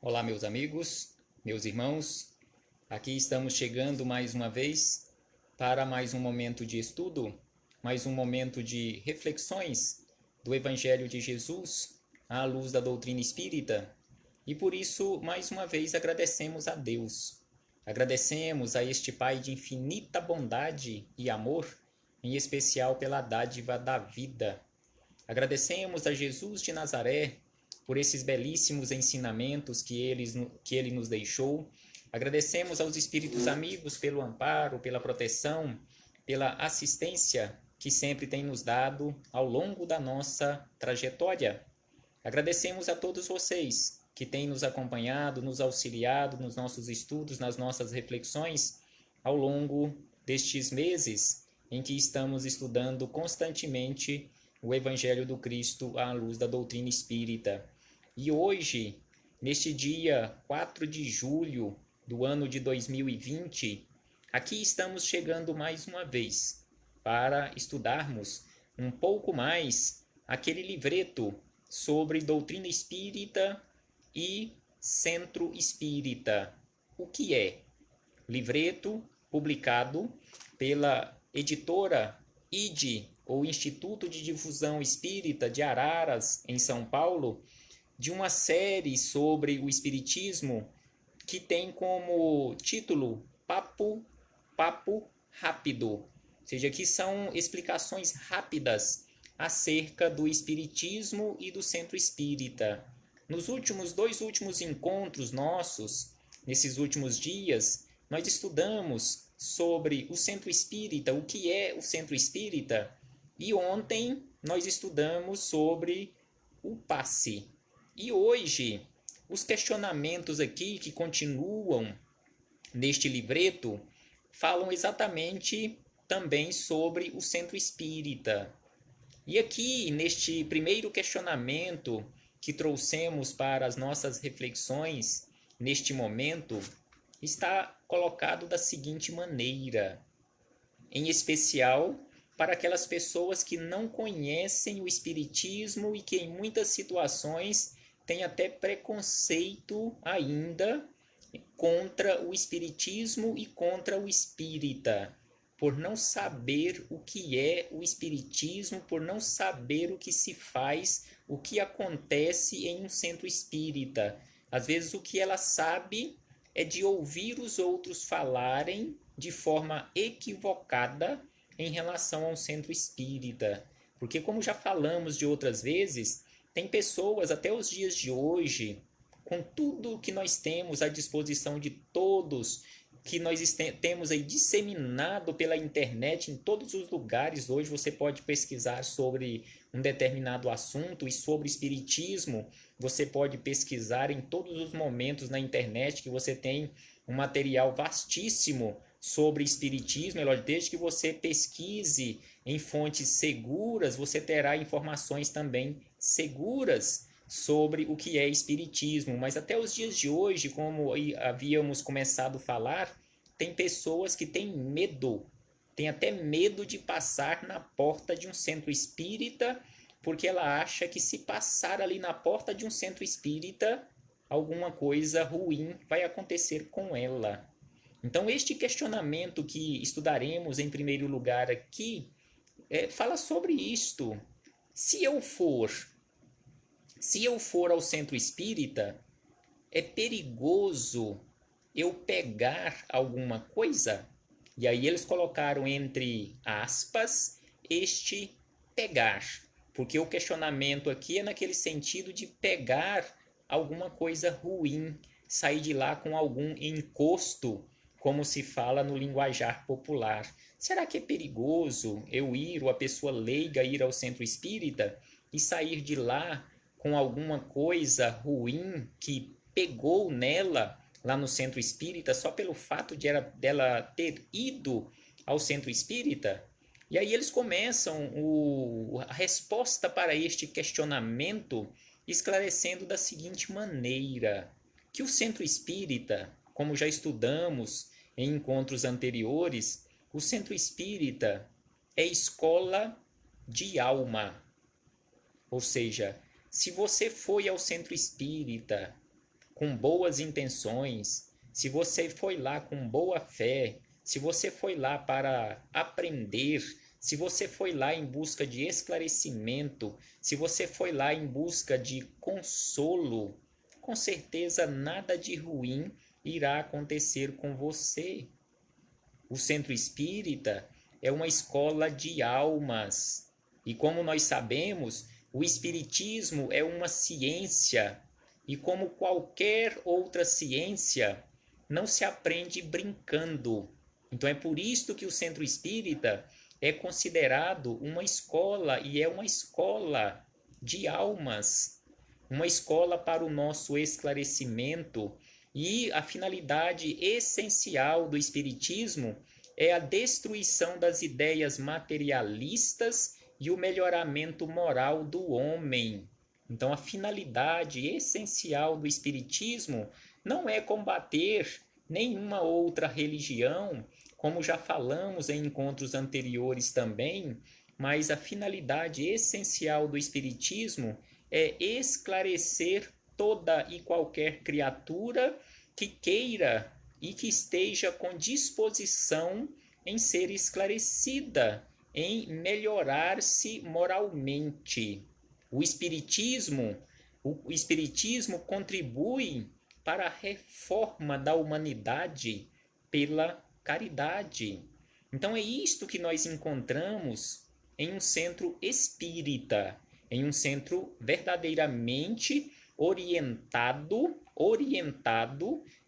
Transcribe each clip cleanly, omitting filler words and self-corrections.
Olá, meus amigos, meus irmãos. Aqui estamos chegando mais uma vez para mais um momento de estudo, mais um momento de reflexões do Evangelho de Jesus à luz da doutrina espírita. E por isso, mais uma vez, agradecemos a Deus. Agradecemos a este Pai de infinita bondade e amor, em especial pela dádiva da vida. Agradecemos a Jesus de Nazaré por esses belíssimos ensinamentos que ele nos deixou. Agradecemos aos espíritos amigos pelo amparo, pela proteção, pela assistência que sempre tem nos dado ao longo da nossa trajetória. Agradecemos a todos vocês que têm nos acompanhado, nos auxiliado nos nossos estudos, nas nossas reflexões ao longo destes meses em que estamos estudando constantemente o Evangelho do Cristo à luz da doutrina espírita. E hoje, neste dia 4 de julho do ano de 2020, aqui estamos chegando mais uma vez para estudarmos um pouco mais aquele livreto sobre doutrina espírita e centro espírita. O que é? Livreto publicado pela editora IDE, ou Instituto de Difusão Espírita de Araras, em São Paulo, de uma série sobre o Espiritismo que tem como título Papo Rápido. Ou seja, que são explicações rápidas acerca do Espiritismo e do Centro Espírita. Nos dois últimos encontros nossos, nesses últimos dias, nós estudamos sobre o Centro Espírita, o que é o Centro Espírita, e ontem nós estudamos sobre o passe. E hoje, os questionamentos aqui que continuam neste livreto falam exatamente também sobre o Centro Espírita. E aqui, neste primeiro questionamento que trouxemos para as nossas reflexões neste momento, está colocado da seguinte maneira, em especial para aquelas pessoas que não conhecem o Espiritismo e que em muitas situações têm até preconceito ainda contra o Espiritismo e contra o espírita, por não saber o que é o Espiritismo, por não saber o que se faz, o que acontece em um centro espírita. Às vezes o que ela sabe é de ouvir os outros falarem de forma equivocada em relação ao centro espírita. Porque, como já falamos de outras vezes, tem pessoas até os dias de hoje, com tudo que nós temos à disposição de todos, que nós temos aí disseminado pela internet em todos os lugares. Hoje você pode pesquisar sobre um determinado assunto, e sobre espiritismo você pode pesquisar em todos os momentos na internet, que você tem um material vastíssimo sobre espiritismo. Desde que você pesquise em fontes seguras, você terá informações também seguras sobre o que é espiritismo. Mas até os dias de hoje, como havíamos começado a falar, tem pessoas que têm medo, tem até medo de passar na porta de um centro espírita, porque ela acha que se passar ali na porta de um centro espírita, alguma coisa ruim vai acontecer com ela. Então, este questionamento que estudaremos em primeiro lugar aqui, fala sobre isto. Se eu for ao centro espírita, é perigoso eu pegar alguma coisa? E aí eles colocaram entre aspas este pegar, porque o questionamento aqui é naquele sentido de pegar alguma coisa ruim, sair de lá com algum encosto, como se fala no linguajar popular. Será que é perigoso eu ir, ou a pessoa leiga ir ao centro espírita e sair de lá com alguma coisa ruim que pegou nela lá no centro espírita, só pelo fato dela ter ido ao centro espírita? E aí eles começam a resposta para este questionamento esclarecendo da seguinte maneira, que o centro espírita, como já estudamos em encontros anteriores, o centro espírita é escola de alma. Ou seja, se você foi ao centro espírita com boas intenções, se você foi lá com boa fé, se você foi lá para aprender, se você foi lá em busca de esclarecimento, se você foi lá em busca de consolo, com certeza nada de ruim irá acontecer com você. O centro espírita é uma escola de almas. E como nós sabemos, o espiritismo é uma ciência. E como qualquer outra ciência, não se aprende brincando. Então é por isso que o centro espírita é considerado uma escola, e é uma escola de almas, uma escola para o nosso esclarecimento. E a finalidade essencial do espiritismo é a destruição das ideias materialistas e o melhoramento moral do homem. Então, a finalidade essencial do espiritismo não é combater nenhuma outra religião, como já falamos em encontros anteriores também, mas a finalidade essencial do espiritismo é esclarecer toda e qualquer criatura que queira e que esteja com disposição em ser esclarecida, em melhorar-se moralmente. O espiritismo contribui para a reforma da humanidade pela caridade. Então é isto que nós encontramos em um centro espírita, em um centro verdadeiramente orientado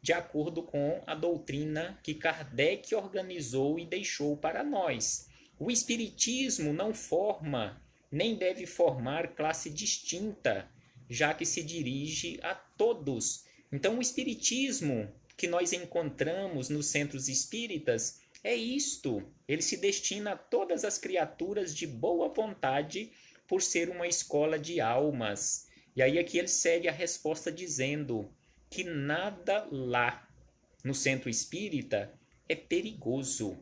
de acordo com a doutrina que Kardec organizou e deixou para nós. O espiritismo não forma, nem deve formar classe distinta, já que se dirige a todos. Então, o espiritismo que nós encontramos nos centros espíritas é isto. Ele se destina a todas as criaturas de boa vontade por ser uma escola de almas. E aí aqui ele segue a resposta dizendo que nada lá no centro espírita é perigoso,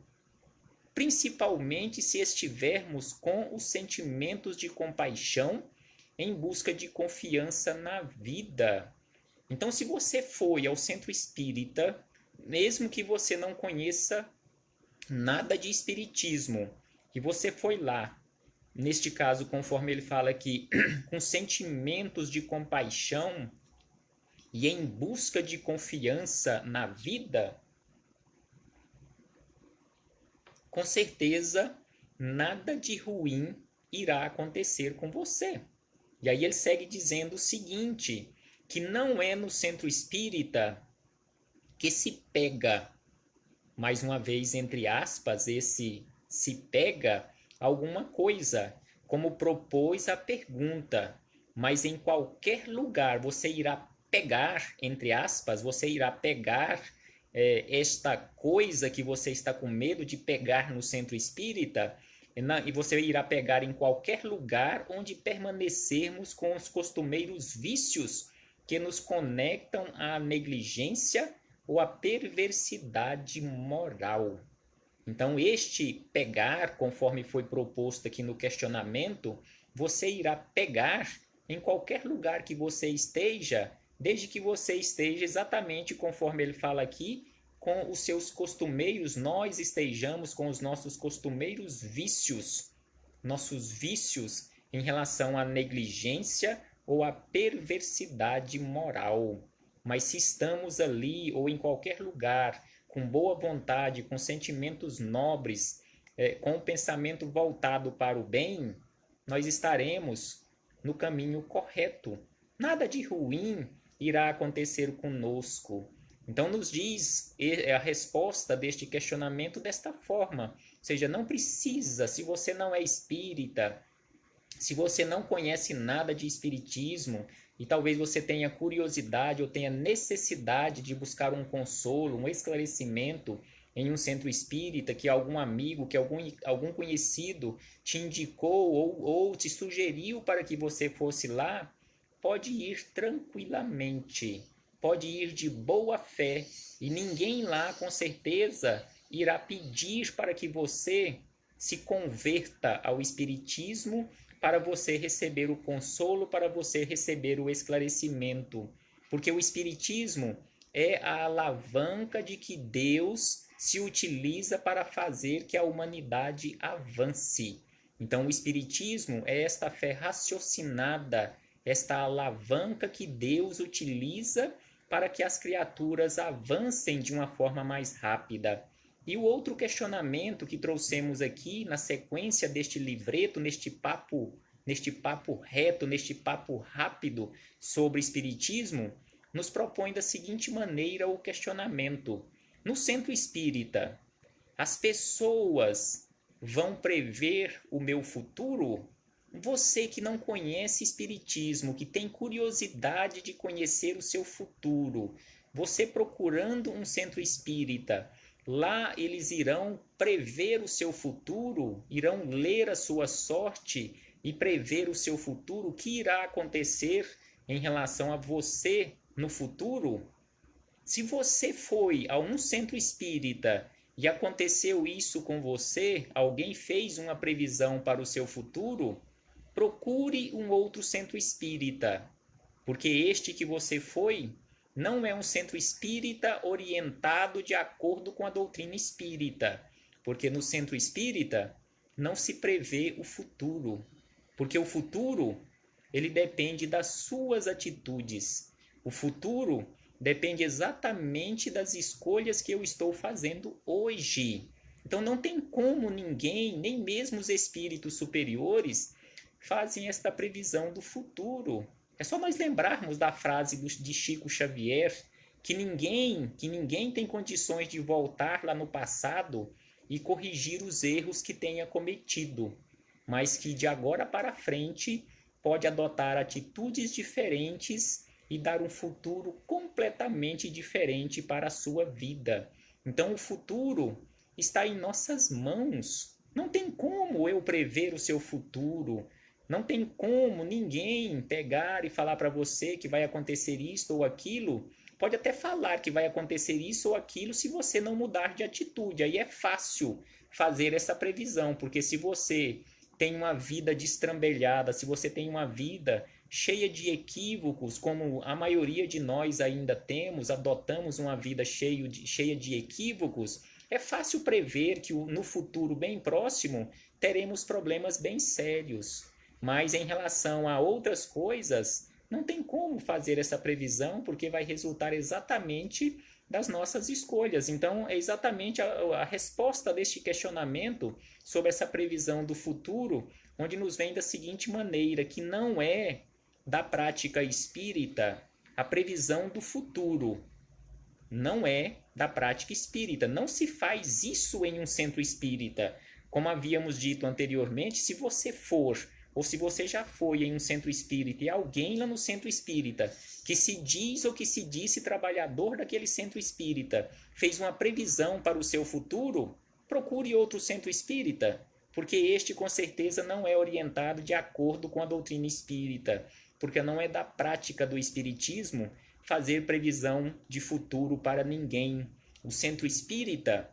principalmente se estivermos com os sentimentos de compaixão em busca de confiança na vida. Então, se você foi ao centro espírita, mesmo que você não conheça nada de espiritismo, que você foi lá, neste caso, conforme ele fala aqui, com sentimentos de compaixão e em busca de confiança na vida, com certeza nada de ruim irá acontecer com você. E aí ele segue dizendo o seguinte, que não é no centro espírita que se pega, mais uma vez entre aspas, esse se pega alguma coisa, como propôs a pergunta, mas em qualquer lugar você irá pegar, entre aspas, você irá pegar esta coisa que você está com medo de pegar no centro espírita, e você irá pegar em qualquer lugar onde permanecermos com os costumeiros vícios que nos conectam à negligência ou à perversidade moral. Então, este pegar, conforme foi proposto aqui no questionamento, você irá pegar em qualquer lugar que você esteja, desde que você esteja exatamente conforme ele fala aqui, com os seus costumeiros, nós estejamos com os nossos costumeiros vícios, nossos vícios em relação à negligência ou à perversidade moral. Mas se estamos ali ou em qualquer lugar, com boa vontade, com sentimentos nobres, com o pensamento voltado para o bem, nós estaremos no caminho correto. Nada de ruim irá acontecer conosco. Então nos diz a resposta deste questionamento desta forma. Ou seja, não precisa, se você não é espírita, se você não conhece nada de espiritismo, e talvez você tenha curiosidade ou tenha necessidade de buscar um consolo, um esclarecimento em um centro espírita, que algum amigo, que algum conhecido te indicou ou te sugeriu para que você fosse lá, pode ir tranquilamente, pode ir de boa fé, e ninguém lá com certeza irá pedir para que você se converta ao espiritismo, para você receber o consolo, para você receber o esclarecimento. porque o Espiritismo é a alavanca de que Deus se utiliza para fazer que a humanidade avance. Então, o Espiritismo é esta fé raciocinada, esta alavanca que Deus utiliza para que as criaturas avancem de uma forma mais rápida. E o outro questionamento que trouxemos aqui na sequência deste livreto, neste papo reto, neste papo rápido sobre Espiritismo, nos propõe da seguinte maneira o questionamento: no centro espírita, as pessoas vão prever o meu futuro? Você que não conhece Espiritismo, que tem curiosidade de conhecer o seu futuro, você procurando um centro espírita, lá eles irão prever o seu futuro, irão ler a sua sorte e prever o seu futuro, o que irá acontecer em relação a você no futuro? Se você foi a um centro espírita e aconteceu isso com você, alguém fez uma previsão para o seu futuro, procure um outro centro espírita, porque este que você foi não é um centro espírita orientado de acordo com a doutrina espírita, porque no centro espírita não se prevê o futuro, porque o futuro ele depende das suas atitudes. O futuro depende exatamente das escolhas que eu estou fazendo hoje. Então não tem como ninguém, nem mesmo os espíritos superiores, fazem esta previsão do futuro. É só nós lembrarmos da frase de Chico Xavier, que ninguém tem condições de voltar lá no passado e corrigir os erros que tenha cometido, mas que de agora para frente pode adotar atitudes diferentes e dar um futuro completamente diferente para a sua vida. Então o futuro está em nossas mãos. Não tem como eu prever o seu futuro. Não tem como ninguém pegar e falar para você que vai acontecer isto ou aquilo. Pode até falar que vai acontecer isso ou aquilo se você não mudar de atitude. Aí é fácil fazer essa previsão, porque se você tem uma vida destrambelhada, se você tem uma vida cheia de equívocos, como a maioria de nós ainda temos, adotamos uma vida cheia de equívocos, é fácil prever que no futuro bem próximo teremos problemas bem sérios. Mas em relação a outras coisas, não tem como fazer essa previsão, porque vai resultar exatamente das nossas escolhas. Então, é exatamente a resposta deste questionamento sobre essa previsão do futuro, onde nos vem da seguinte maneira, que não é da prática espírita a previsão do futuro. Não é da prática espírita. Não se faz isso em um centro espírita. Como havíamos dito anteriormente, se você for ou se você já foi em um centro espírita e alguém lá no centro espírita que se diz ou que se disse trabalhador daquele centro espírita fez uma previsão para o seu futuro, procure outro centro espírita, porque este com certeza não é orientado de acordo com a doutrina espírita, porque não é da prática do espiritismo fazer previsão de futuro para ninguém. O centro espírita,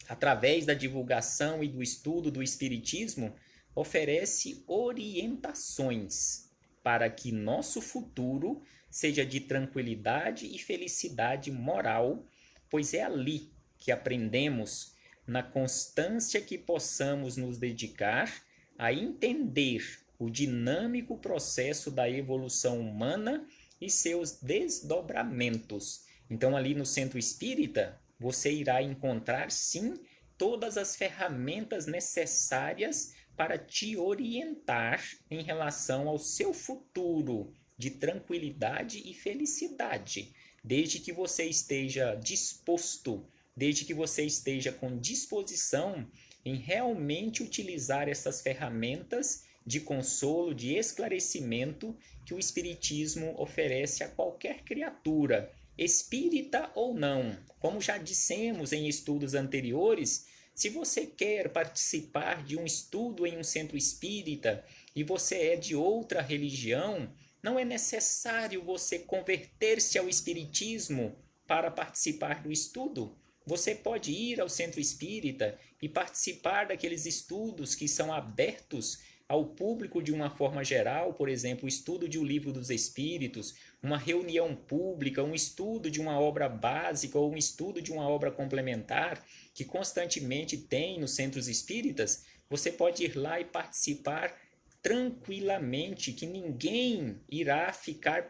através da divulgação e do estudo do espiritismo, oferece orientações para que nosso futuro seja de tranquilidade e felicidade moral, pois é ali que aprendemos, na constância que possamos nos dedicar a entender o dinâmico processo da evolução humana e seus desdobramentos. Então, ali no centro espírita, você irá encontrar, sim, todas as ferramentas necessárias para te orientar em relação ao seu futuro de tranquilidade e felicidade, desde que você esteja disposto, desde que você esteja com disposição em realmente utilizar essas ferramentas de consolo, de esclarecimento que o Espiritismo oferece a qualquer criatura, espírita ou não. Como já dissemos em estudos anteriores, se você quer participar de um estudo em um centro espírita e você é de outra religião, não é necessário você converter-se ao espiritismo para participar do estudo. Você pode ir ao centro espírita e participar daqueles estudos que são abertos ao público de uma forma geral, por exemplo, o estudo de O Livro dos Espíritos, uma reunião pública, um estudo de uma obra básica ou um estudo de uma obra complementar que constantemente tem nos centros espíritas, você pode ir lá e participar tranquilamente, que ninguém irá ficar,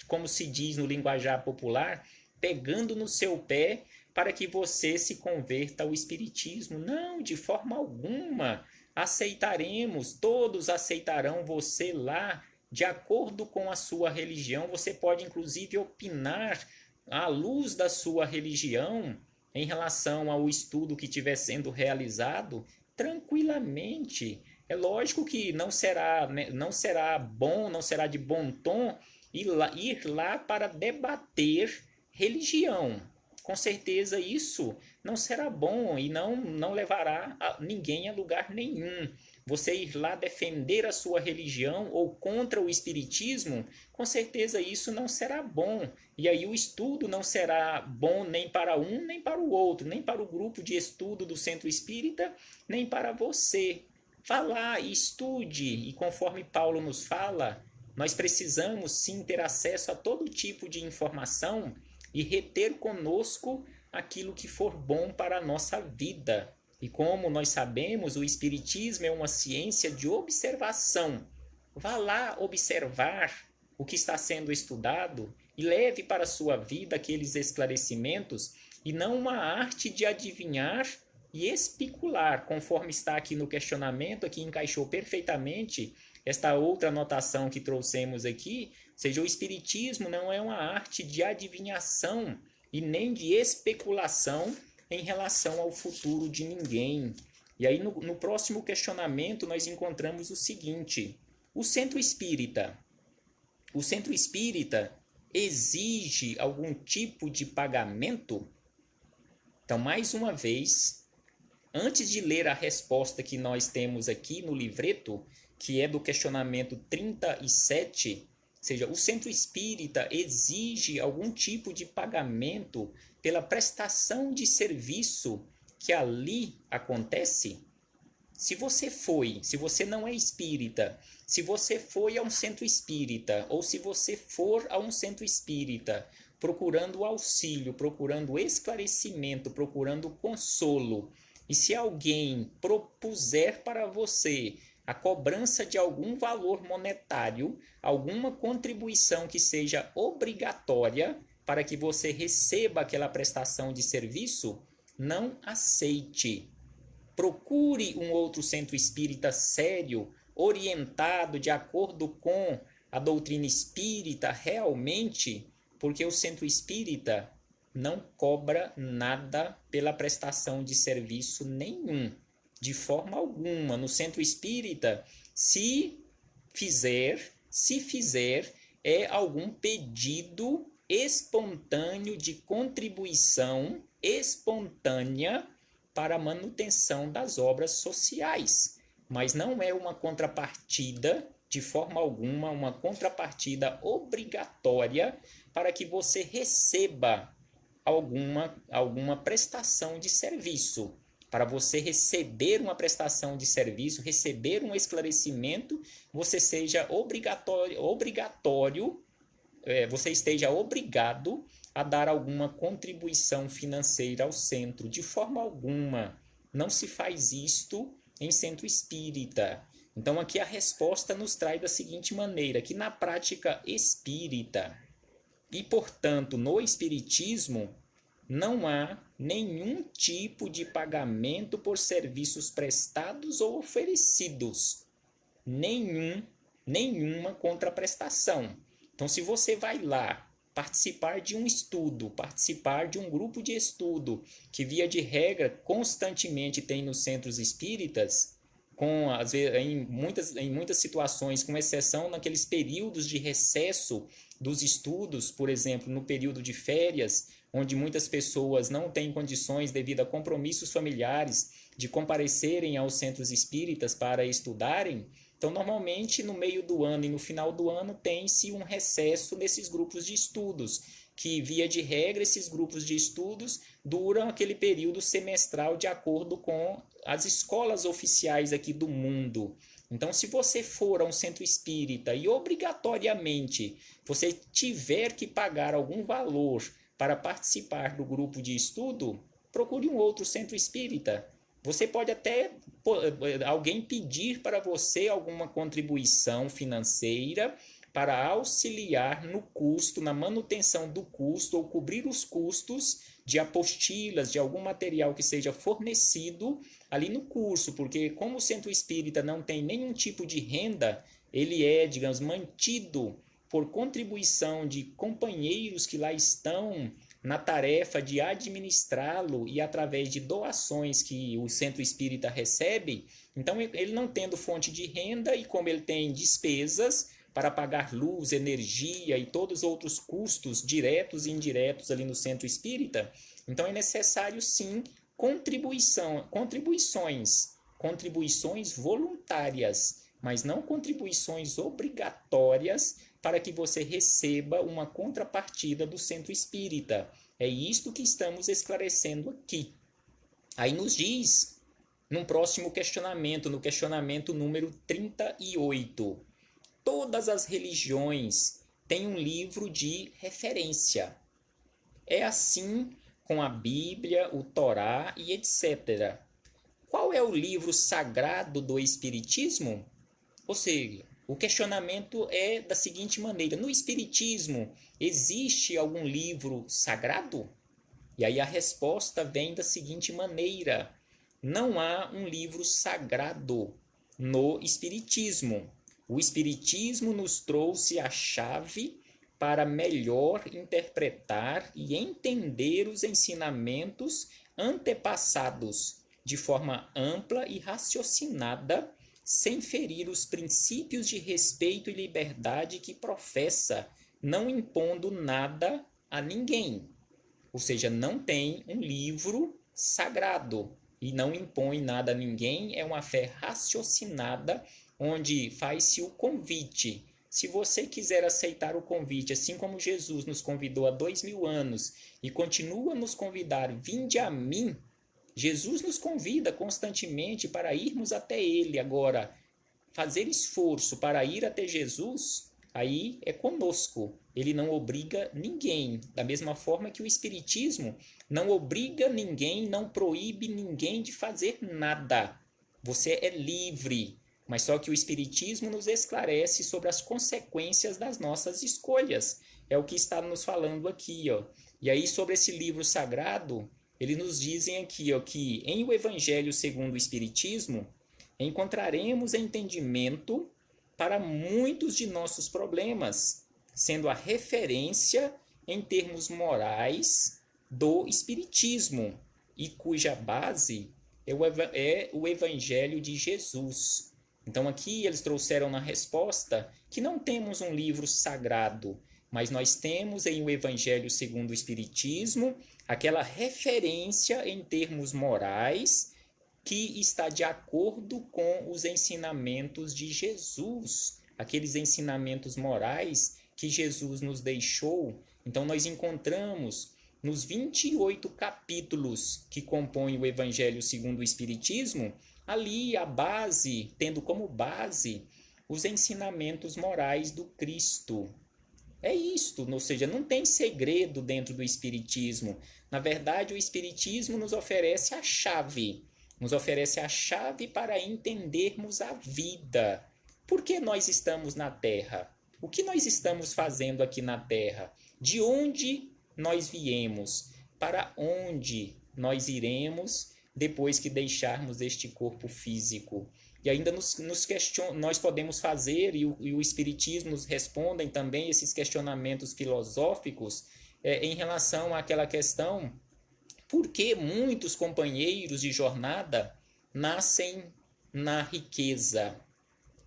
como se diz no linguajar popular, pegando no seu pé para que você se converta ao espiritismo. Não, de forma alguma. Aceitaremos, todos aceitarão você lá, de acordo com a sua religião. Você pode inclusive opinar à luz da sua religião em relação ao estudo que estiver sendo realizado tranquilamente. É lógico que não será bom, não será de bom tom ir lá para debater religião. Com certeza isso não será bom e não levará ninguém a lugar nenhum. Você ir lá defender a sua religião ou contra o espiritismo, com certeza isso não será bom. E aí o estudo não será bom nem para um, nem para o outro, nem para o grupo de estudo do centro espírita, nem para você. Vá lá e estude, e conforme Paulo nos fala, nós precisamos sim ter acesso a todo tipo de informação e reter conosco aquilo que for bom para a nossa vida. E como nós sabemos, o Espiritismo é uma ciência de observação. Vá lá observar o que está sendo estudado e leve para a sua vida aqueles esclarecimentos e não uma arte de adivinhar e especular, conforme está aqui no questionamento, aqui encaixou perfeitamente esta outra anotação que trouxemos aqui, ou seja, o espiritismo não é uma arte de adivinhação e nem de especulação em relação ao futuro de ninguém. E aí no próximo questionamento nós encontramos o seguinte: o centro espírita exige algum tipo de pagamento? Então, mais uma vez, antes de ler a resposta que nós temos aqui no livreto, que é do questionamento 37, ou seja, o centro espírita exige algum tipo de pagamento pela prestação de serviço que ali acontece? Se você não é espírita, se você foi a um centro espírita, ou se você for a um centro espírita procurando auxílio, procurando esclarecimento, procurando consolo, e se alguém propuser para você a cobrança de algum valor monetário, alguma contribuição que seja obrigatória para que você receba aquela prestação de serviço, não aceite. Procure um outro centro espírita sério, orientado de acordo com a doutrina espírita realmente, porque o centro espírita não cobra nada pela prestação de serviço nenhum, de forma alguma. No centro espírita, se fizer, é algum pedido espontâneo de contribuição espontânea para a manutenção das obras sociais, mas não é uma contrapartida, de forma alguma, uma contrapartida obrigatória para que você receba alguma prestação de serviço. Para você receber uma prestação de serviço, receber um esclarecimento, você seja você esteja obrigado a dar alguma contribuição financeira ao centro. De forma alguma, não se faz isto em centro espírita. Então aqui a resposta nos traz da seguinte maneira, que na prática espírita e, portanto, no espiritismo, não há nenhum tipo de pagamento por serviços prestados ou oferecidos. Nenhuma contraprestação. Então, se você vai lá participar de um estudo, participar de um grupo de estudo, que via de regra constantemente tem nos centros espíritas, às vezes, em muitas situações, com exceção naqueles períodos de recesso dos estudos, por exemplo, no período de férias, onde muitas pessoas não têm condições devido a compromissos familiares de comparecerem aos centros espíritas para estudarem. Então, normalmente, no meio do ano e no final do ano, tem-se um recesso nesses grupos de estudos, que, via de regra, esses grupos de estudos duram aquele período semestral de acordo com as escolas oficiais aqui do mundo. Então, se você for a um centro espírita e obrigatoriamente você tiver que pagar algum valor para participar do grupo de estudo, procure um outro centro espírita. Você pode até alguém pedir para você alguma contribuição financeira para auxiliar no custo, na manutenção do custo ou cobrir os custos de apostilas, de algum material que seja fornecido ali no curso, porque como o centro espírita não tem nenhum tipo de renda, ele é, digamos, mantido por contribuição de companheiros que lá estão na tarefa de administrá-lo e através de doações que o centro espírita recebe. Então, ele não tendo fonte de renda e como ele tem despesas para pagar luz, energia e todos os outros custos diretos e indiretos ali no centro espírita, então é necessário sim contribuições voluntárias, mas não contribuições obrigatórias para que você receba uma contrapartida do centro espírita. É isto que estamos esclarecendo aqui. Aí nos diz, num próximo questionamento, no questionamento número 38, todas as religiões têm um livro de referência. É assim com a Bíblia, o Torá e etc. Qual é o livro sagrado do Espiritismo? Ou seja, o questionamento é da seguinte maneira: no Espiritismo, existe algum livro sagrado? E aí a resposta vem da seguinte maneira: não há um livro sagrado no Espiritismo. O Espiritismo nos trouxe a chave para melhor interpretar e entender os ensinamentos antepassados de forma ampla e raciocinada, sem ferir os princípios de respeito e liberdade que professa, não impondo nada a ninguém. Ou seja, não tem um livro sagrado e não impõe nada a ninguém, é uma fé raciocinada, onde faz-se o convite. Se você quiser aceitar o convite, assim como Jesus nos convidou há 2000 anos e continua a nos convidar, vinde a mim, Jesus nos convida constantemente para irmos até Ele. Agora, fazer esforço para ir até Jesus, aí é conosco. Ele não obriga ninguém. Da mesma forma que o Espiritismo não obriga ninguém, não proíbe ninguém de fazer nada. Você é livre. Mas só que o Espiritismo nos esclarece sobre as consequências das nossas escolhas. É o que está nos falando aqui, ó. E aí, sobre esse livro sagrado, eles nos dizem aqui, ó, que em o Evangelho segundo o Espiritismo, encontraremos entendimento para muitos de nossos problemas, sendo a referência em termos morais do Espiritismo, e cuja base é o Evangelho de Jesus. Então aqui eles trouxeram na resposta que não temos um livro sagrado, mas nós temos em o Evangelho segundo o Espiritismo aquela referência em termos morais que está de acordo com os ensinamentos de Jesus, aqueles ensinamentos morais que Jesus nos deixou. Então nós encontramos nos 28 capítulos que compõem o Evangelho segundo o Espiritismo, ali a base, tendo como base os ensinamentos morais do Cristo. É isto, ou seja, não tem segredo dentro do Espiritismo. Na verdade, o Espiritismo nos oferece a chave para entendermos a vida. Por que nós estamos na Terra? O que nós estamos fazendo aqui na Terra? De onde nós viemos? Para onde nós iremos depois que deixarmos este corpo físico? E ainda nós podemos fazer, e o Espiritismo nos respondem também esses questionamentos filosóficos em relação àquela questão: por que muitos companheiros de jornada nascem na riqueza?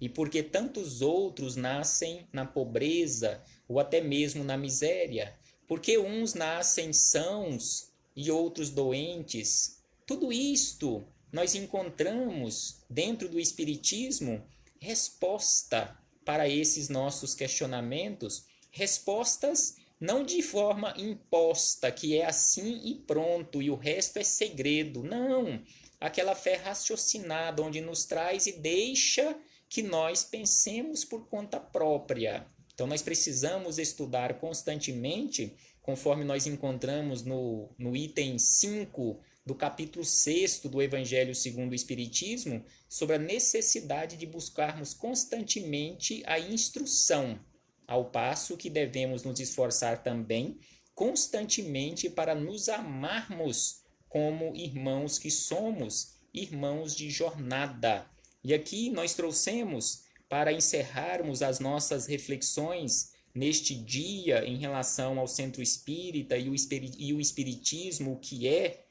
E por que tantos outros nascem na pobreza ou até mesmo na miséria? Por que uns nascem sãos e outros doentes? Tudo isto nós encontramos dentro do Espiritismo resposta para esses nossos questionamentos, respostas não de forma imposta, que é assim e pronto, e o resto é segredo. Não, aquela fé raciocinada, onde nos traz e deixa que nós pensemos por conta própria. Então, nós precisamos estudar constantemente, conforme nós encontramos no item 5 do capítulo 6 do Evangelho segundo o Espiritismo, sobre a necessidade de buscarmos constantemente a instrução, ao passo que devemos nos esforçar também constantemente para nos amarmos como irmãos que somos, irmãos de jornada. E aqui nós trouxemos, para encerrarmos as nossas reflexões neste dia em relação ao centro espírita e o espiritismo, que é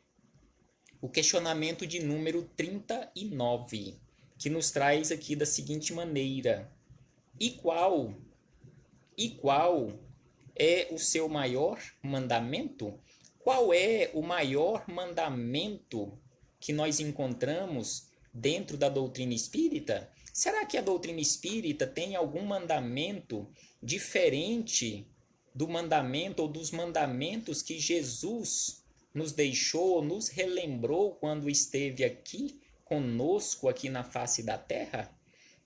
o questionamento de número 39, que nos traz aqui da seguinte maneira: e qual é o seu maior mandamento? Qual é o maior mandamento que nós encontramos dentro da doutrina espírita? Será que a doutrina espírita tem algum mandamento diferente do mandamento ou dos mandamentos que Jesus nos deixou, nos relembrou quando esteve aqui conosco, aqui na face da terra?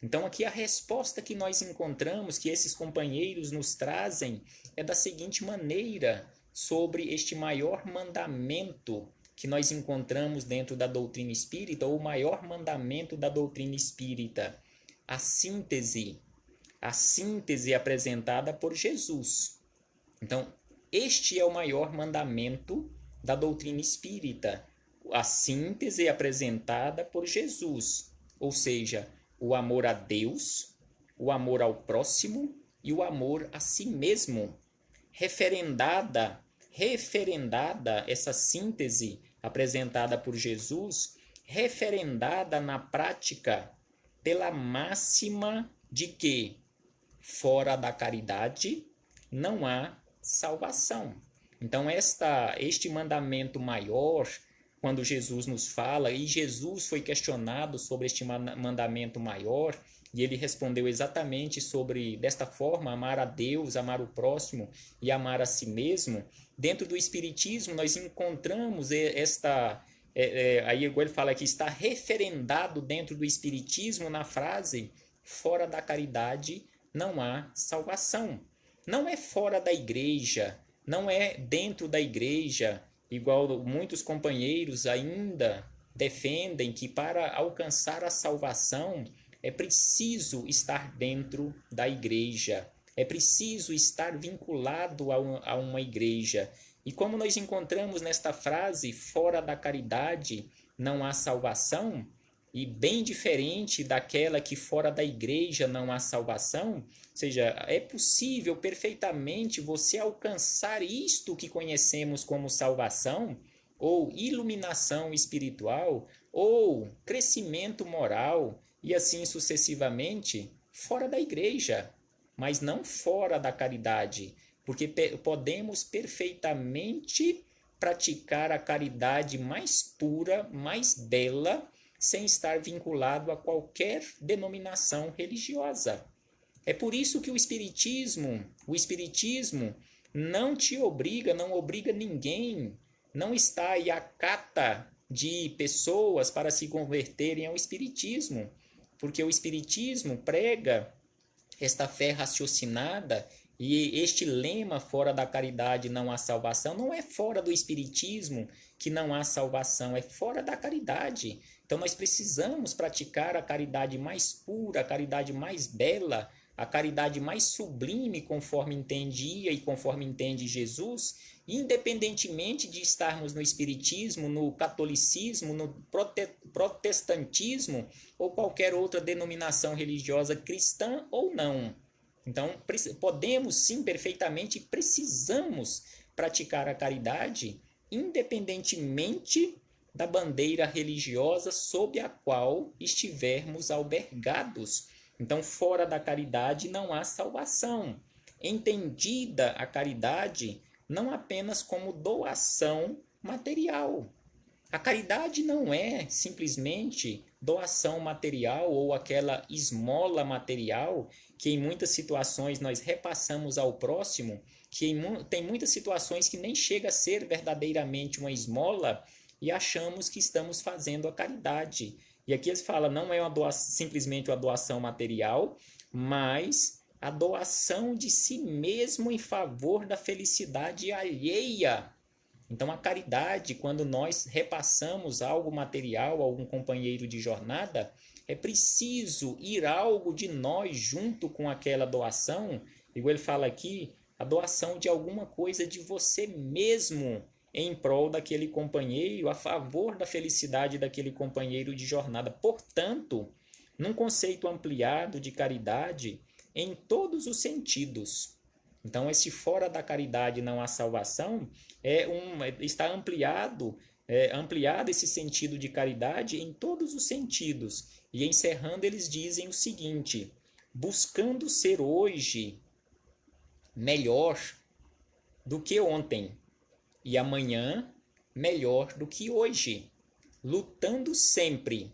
Então, aqui a resposta que nós encontramos, que esses companheiros nos trazem, é da seguinte maneira, sobre este maior mandamento que nós encontramos dentro da doutrina espírita, ou o maior mandamento da doutrina espírita: a síntese apresentada por Jesus. Então, este é o maior mandamento da doutrina espírita, a síntese apresentada por Jesus, ou seja, o amor a Deus, o amor ao próximo e o amor a si mesmo. Referendada essa síntese apresentada por Jesus, referendada na prática pela máxima de que fora da caridade não há salvação. Então, este mandamento maior, quando Jesus nos fala, e Jesus foi questionado sobre este mandamento maior, e ele respondeu exatamente desta forma: amar a Deus, amar o próximo e amar a si mesmo. Dentro do Espiritismo, nós encontramos aí ele fala que está referendado dentro do Espiritismo na frase: fora da caridade não há salvação. Não é fora da igreja, não é dentro da igreja, igual muitos companheiros ainda defendem que para alcançar a salvação é preciso estar dentro da igreja, é preciso estar vinculado a uma igreja. E como nós encontramos nesta frase, fora da caridade não há salvação, e bem diferente daquela que fora da igreja não há salvação, ou seja, é possível perfeitamente você alcançar isto que conhecemos como salvação, ou iluminação espiritual, ou crescimento moral, e assim sucessivamente, fora da igreja, mas não fora da caridade, porque podemos perfeitamente praticar a caridade mais pura, mais bela, sem estar vinculado a qualquer denominação religiosa. É por isso que o Espiritismo não te obriga, não obriga ninguém, não está aí à cata de pessoas para se converterem ao Espiritismo, porque o Espiritismo prega esta fé raciocinada, e este lema, fora da caridade não há salvação, não é fora do Espiritismo que não há salvação, é fora da caridade. Então nós precisamos praticar a caridade mais pura, a caridade mais bela, a caridade mais sublime, conforme entendia e conforme entende Jesus, independentemente de estarmos no Espiritismo, no catolicismo, no protestantismo ou qualquer outra denominação religiosa cristã ou não. Então, podemos sim, perfeitamente, precisamos praticar a caridade independentemente da bandeira religiosa sob a qual estivermos albergados. Então, fora da caridade não há salvação. Entendida a caridade não apenas como doação material. A caridade não é simplesmente doação material ou aquela esmola material que em muitas situações nós repassamos ao próximo, que tem muitas situações que nem chega a ser verdadeiramente uma esmola e achamos que estamos fazendo a caridade. E aqui eles falam, não é uma simplesmente uma doação material, mas a doação de si mesmo em favor da felicidade alheia. Então, a caridade, quando nós repassamos algo material a algum companheiro de jornada, é preciso ir algo de nós junto com aquela doação. Igual ele fala aqui, a doação de alguma coisa de você mesmo em prol daquele companheiro, a favor da felicidade daquele companheiro de jornada. Portanto, num conceito ampliado de caridade, em todos os sentidos. Então, esse fora da caridade não há salvação está ampliado esse sentido de caridade em todos os sentidos. E encerrando, eles dizem o seguinte: buscando ser hoje melhor do que ontem e amanhã melhor do que hoje, lutando sempre.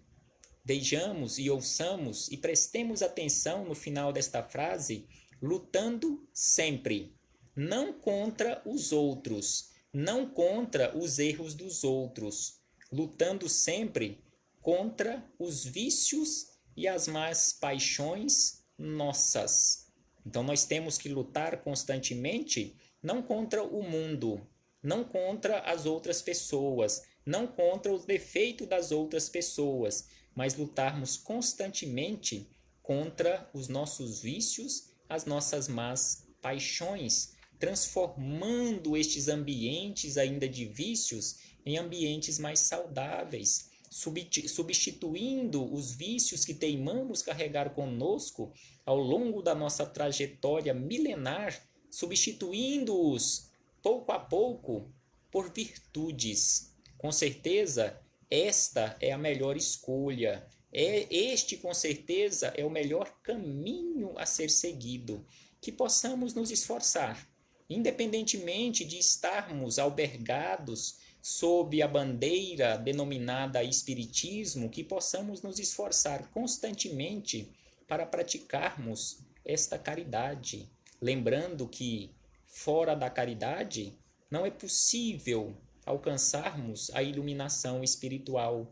Vejamos e ouçamos e prestemos atenção no final desta frase, lutando sempre, não contra os outros, não contra os erros dos outros, lutando sempre contra os vícios e as más paixões nossas. Então nós temos que lutar constantemente, não contra o mundo, não contra as outras pessoas, não contra os defeitos das outras pessoas, mas lutarmos constantemente contra os nossos vícios, as nossas más paixões, transformando estes ambientes ainda de vícios em ambientes mais saudáveis, substituindo os vícios que teimamos carregar conosco ao longo da nossa trajetória milenar, substituindo-os pouco a pouco por virtudes. Com certeza, esta é a melhor escolha. Este, com certeza, é o melhor caminho a ser seguido. Que possamos nos esforçar, independentemente de estarmos albergados sob a bandeira denominada Espiritismo, que possamos nos esforçar constantemente para praticarmos esta caridade. Lembrando que, fora da caridade, não é possível alcançarmos a iluminação espiritual.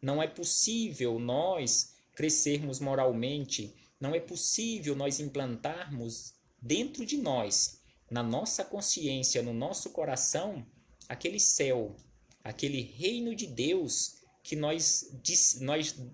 Não é possível nós crescermos moralmente, não é possível nós implantarmos dentro de nós, na nossa consciência, no nosso coração, aquele céu, aquele reino de Deus que nós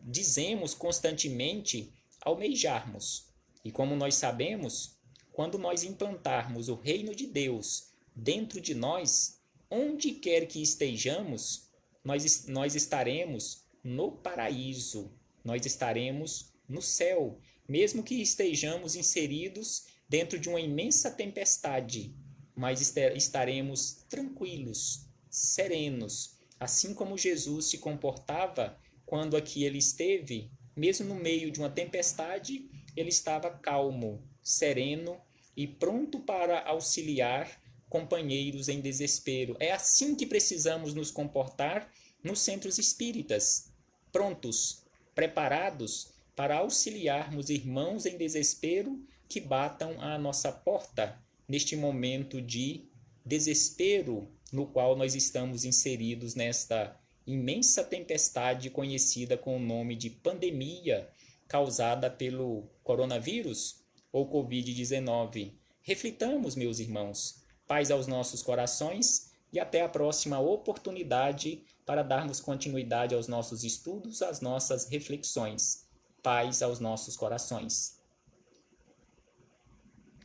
dizemos constantemente almejarmos. E como nós sabemos, quando nós implantarmos o reino de Deus dentro de nós, onde quer que estejamos, nós estaremos no paraíso, nós estaremos no céu, mesmo que estejamos inseridos dentro de uma imensa tempestade, mas estaremos tranquilos, serenos, assim como Jesus se comportava quando aqui ele esteve, mesmo no meio de uma tempestade, ele estava calmo, sereno e pronto para auxiliar companheiros em desespero. É assim que precisamos nos comportar nos centros espíritas, prontos, preparados para auxiliarmos irmãos em desespero que batam à nossa porta neste momento de desespero no qual nós estamos inseridos nesta imensa tempestade conhecida com o nome de pandemia causada pelo coronavírus ou Covid-19. Reflitamos, meus irmãos, paz aos nossos corações e até a próxima oportunidade para darmos continuidade aos nossos estudos, às nossas reflexões. Paz aos nossos corações.